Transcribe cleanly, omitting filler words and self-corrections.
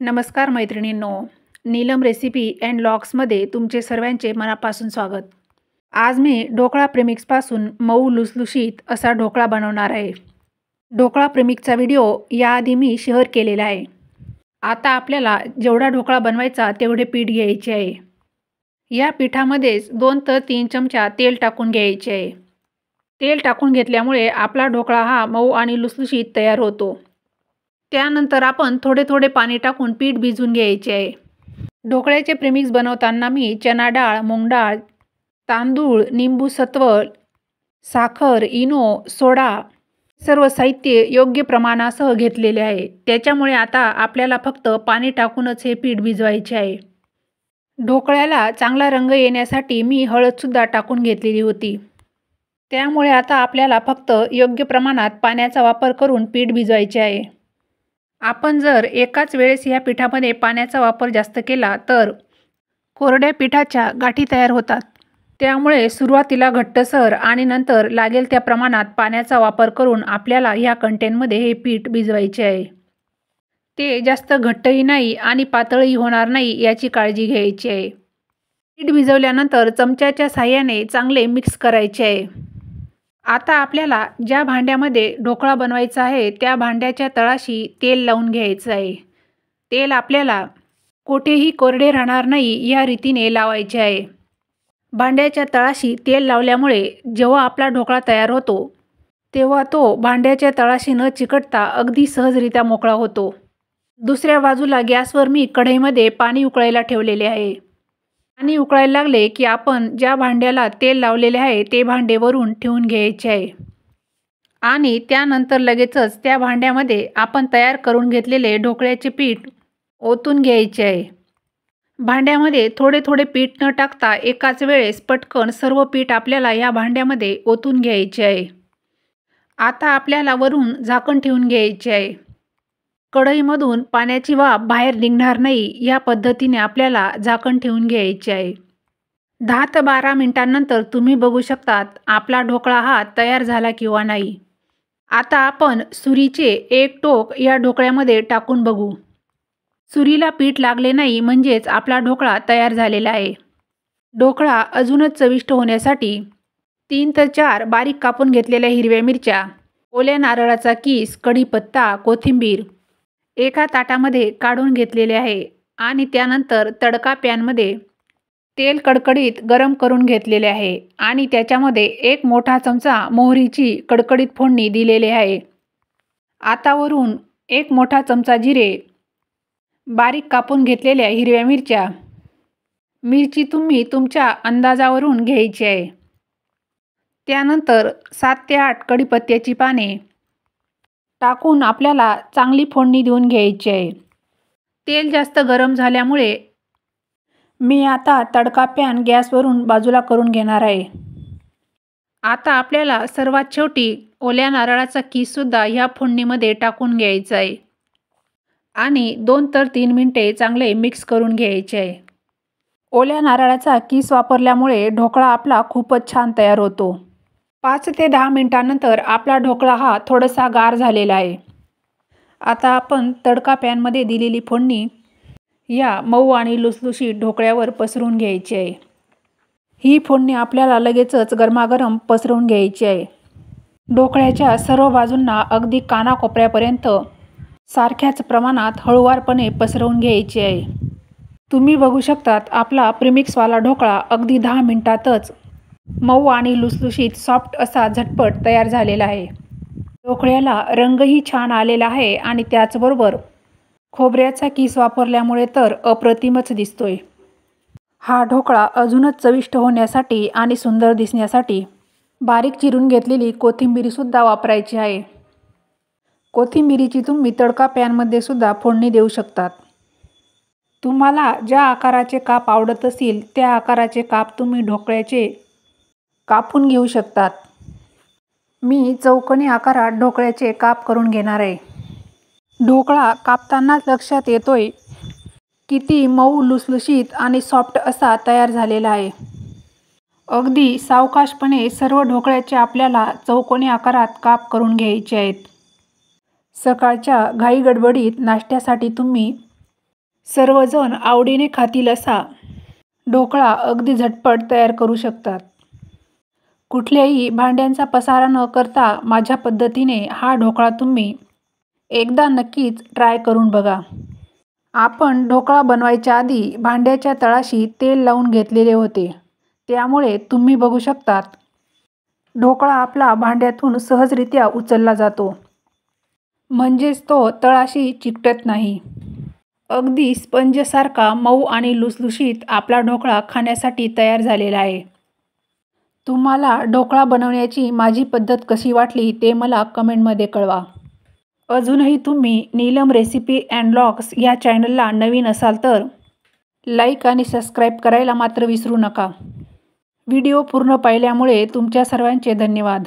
नमस्कार मैत्रिणींनो, Neelam recipe and लॉग्समध्ये तुमचे सर्वांचे मनापासून स्वागत. आज मी ढोकळा प्रेमिक्सपासून मऊ लुसलुशीत असा ढोकळा बनवणार आहे. ढोकळा प्रेमिक्सचा व्हिडिओ याआधी मी शेअर केलेला आहे. आता आपल्याला जेवढा ढोकळा बनवायचा तेवढे पीठ घ्यायचे आहे. या पिठामध्येच 2 ते 3 चमचा तेल टाकून घ्यायचे आहे. तेल टाकून घेतल्यामुळे आपला ढोकळा हा मऊ आणि लुसलुशीत तयार होतो. त्यानंतर आपण थोडे थोडे पाणी टाकून पीठ भिजवून घ्यायचे आहे. ढोकळ्याचे प्रेमिक्स बनवताना मी चणा डाळ, मूग डाळ, तांदूळ, निंबू सत्व, साखर, इनो, सोडा सर्व साहित्य योग्य प्रमाणासह घेतलेले आहे. त्याच्यामुळे आता आपल्याला फक्त पाणी टाकूनच हे पीठ भिजवायचे आहे. ढोकळ्याला चांगला रंग येण्यासाठी मी हळदसुद्धा टाकून घेतलेली होती. त्यामुळे आता आपल्याला फक्त योग्य प्रमाणात पाण्याचा वापर करून पीठ भिजवायचे आहे. आपण जर एकाच वेळेस या पिठामध्ये पाण्याचा वापर जास्त केला तर कोरड्या पिठाच्या गाठी तयार होतात. त्यामुळे सुरुवातीला घट्टसर आणि नंतर लागेल त्या प्रमाणात पाण्याचा वापर करून आपल्याला ह्या कंटेनरमध्ये हे पीठ भिजवायचे आहे. ते जास्त घट्टही नाही आणि पातळही होणार नाही याची काळजी घ्यायची आहे. पीठ भिजवल्यानंतर चमच्याच्या साहाय्याने चांगले मिक्स करायचे आहे. आता आपल्याला ज्या भांड्यामध्ये ढोकळा बनवायचा आहे त्या भांड्याच्या तळाशी तेल लावून घ्यायचं आहे. तेल आपल्याला कोठेही कोरडे राहणार नाही या रीतीने लावायचे आहे. भांड्याच्या तळाशी तेल लावल्यामुळे जेव्हा आपला ढोकळा तयार होतो तेव्हा तो भांड्याच्या तळाशी न चिकटता अगदी सहजरित्या मोकळा होतो. दुसऱ्या बाजूला गॅसवर मी कढईमध्ये पाणी उकळायला ठेवलेले आहे. पाणी उकळायला लागले की आपण ज्या भांड्याला तेल लावलेले आहे ते भांडे वरून ठेवून घ्यायचे आहे आणि त्यानंतर लगेचच त्या भांड्यामध्ये आपण तयार करून घेतलेले ढोकळ्याचे पीठ ओतून घ्यायचे आहे. भांड्यामध्ये थोडे थोडे पीठ न टाकता एकाच वेळेस पटकन सर्व पीठ आपल्याला या भांड्यामध्ये ओतून घ्यायचे आहे. आता आपल्याला वरून झाकण ठेवून घ्यायचे आहे. कढईमधून पाण्याची वाफ बाहेर निघणार नाही या पद्धतीने आपल्याला झाकण ठेवून घ्यायचे आहे. 10 ते 12 मिनिटांनंतर तुम्ही बघू शकतात आपला ढोकळा हा तयार झाला किंवा नाही. आता आपण सुरीचे एक टोक या ढोकळ्यामध्ये टाकून बघू. सुरीला पीठ लागले नाही म्हणजेच आपला ढोकळा तयार झालेला आहे. ढोकळा अजूनच चविष्ट होण्यासाठी 3 ते 4 बारीक कापून घेतलेल्या हिरव्या मिरच्या, ओल्या नारळाचा कीस, कढीपत्ता, कोथिंबीर एका ताटामध्ये काढून घेतलेले आहे आणि त्यानंतर तडका पॅनमध्ये तेल कडकडीत गरम करून घेतलेले आहे आणि त्याच्यामध्ये 1 मोठा चमचा मोहरीची कडकडीत फोडणी दिलेली आहे. आता वरून 1 मोठा चमचा जिरे, बारीक कापून घेतलेल्या हिरव्या मिरच्या, मिरची तुम्ही तुमच्या अंदाजावरून घ्यायची आहे. त्यानंतर 7 ते 8 कढीपत्त्याची पाने टाकून आपल्याला चांगली फोडणी देऊन घ्यायची आहे. तेल जास्त गरम झाल्यामुळे मी आता तडका पॅन गॅसवरून बाजूला करून घेणार आहे. आता आपल्याला सर्वात शेवटी ओल्या नारळाचा कीससुद्धा ह्या फोडणीमध्ये टाकून घ्यायचा आहे आणि 2 ते 3 मिनिटे चांगले मिक्स करून घ्यायचे आहे. ओल्या नारळाचा कीस वापरल्यामुळे ढोकळा आपला खूपच छान तयार होतो. 5 ते 10 मिनिटांनंतर आपला ढोकळा हा थोडासा गार झालेला आहे. आता आपण तडका पॅनमध्ये दिलेली फोडणी या मऊ आणि लुसलुशीत ढोकळ्यावर पसरून घ्यायची आहे. ही फोडणी आपल्याला लगेचच गरमागरम पसरवून घ्यायची आहे. ढोकळ्याच्या सर्व बाजूंना अगदी कानाकोपऱ्यापर्यंत सारख्याच प्रमाणात हळूवारपणे पसरवून घ्यायची आहे. तुम्ही बघू शकतात आपला प्रीमिक्सवाला ढोकळा अगदी 10 मिनिटातच मऊ आणि लुसलुशीत सॉफ्ट असा झटपट तयार झालेला आहे. ढोकळ्याला रंगही छान आलेला आहे आणि त्याचबरोबर खोबऱ्याचा कीस वापरल्यामुळे तर अप्रतिमच दिसतोय. हा ढोकळा अजूनच चविष्ट होण्यासाठी आणि सुंदर दिसण्यासाठी बारीक चिरून घेतलेली कोथिंबीरसुद्धा वापरायची आहे. कोथिंबीरीची तुम्ही तडका पॅनमध्ये सुद्धा फोडणी देऊ शकतात. तुम्हाला ज्या आकाराचे काप आवडत असतील त्या आकाराचे काप तुम्ही ढोकळ्याचे कापून घेऊ शकतात. मी चौकोनी आकारात ढोकळ्याचे काप करून घेणार आहे. ढोकळा कापतानाच लक्षात येतोय किती मऊ लुसलुशीत आणि सॉफ्ट असा तयार झालेला आहे. अगदी सावकाशपणे सर्व ढोकळ्याचे आपल्याला चौकोनी आकारात काप करून घ्यायचे आहेत. सकाळच्या घाई गडबडीत नाश्त्यासाठी तुम्ही सर्वजण आवडीने खातील असा ढोकळा अगदी झटपट तयार करू शकतात. कुठल्याही भांड्यांचा पसारा न करता माझ्या पद्धतीने हा ढोकळा तुम्ही एकदा नक्कीच ट्राय करून बघा. आपण ढोकळा बनवायच्या आधी भांड्याच्या तळाशी तेल लावून घेतलेले होते, त्यामुळे तुम्ही बघू शकतात ढोकळा आपला भांड्यातून सहजरित्या उचलला जातो, म्हणजेच तो तळाशी चिकटत नाही. अगदी स्पंजसारखा मऊ आणि लुसलुशीत आपला ढोकळा खाण्यासाठी तयार झालेला आहे. तुम्हाला ढोकळा बनवण्याची माझी पद्धत कशी वाटली ते मला कमेंटमध्ये कळवा. अजूनही तुम्ही नीलम रेसिपी अँड व्लॉग्स या चॅनलला नवीन असाल तर लाईक आणि सबस्क्राईब करायला मात्र विसरू नका. व्हिडिओ पूर्ण पाहिल्यामुळे तुमच्या सर्वांचे धन्यवाद.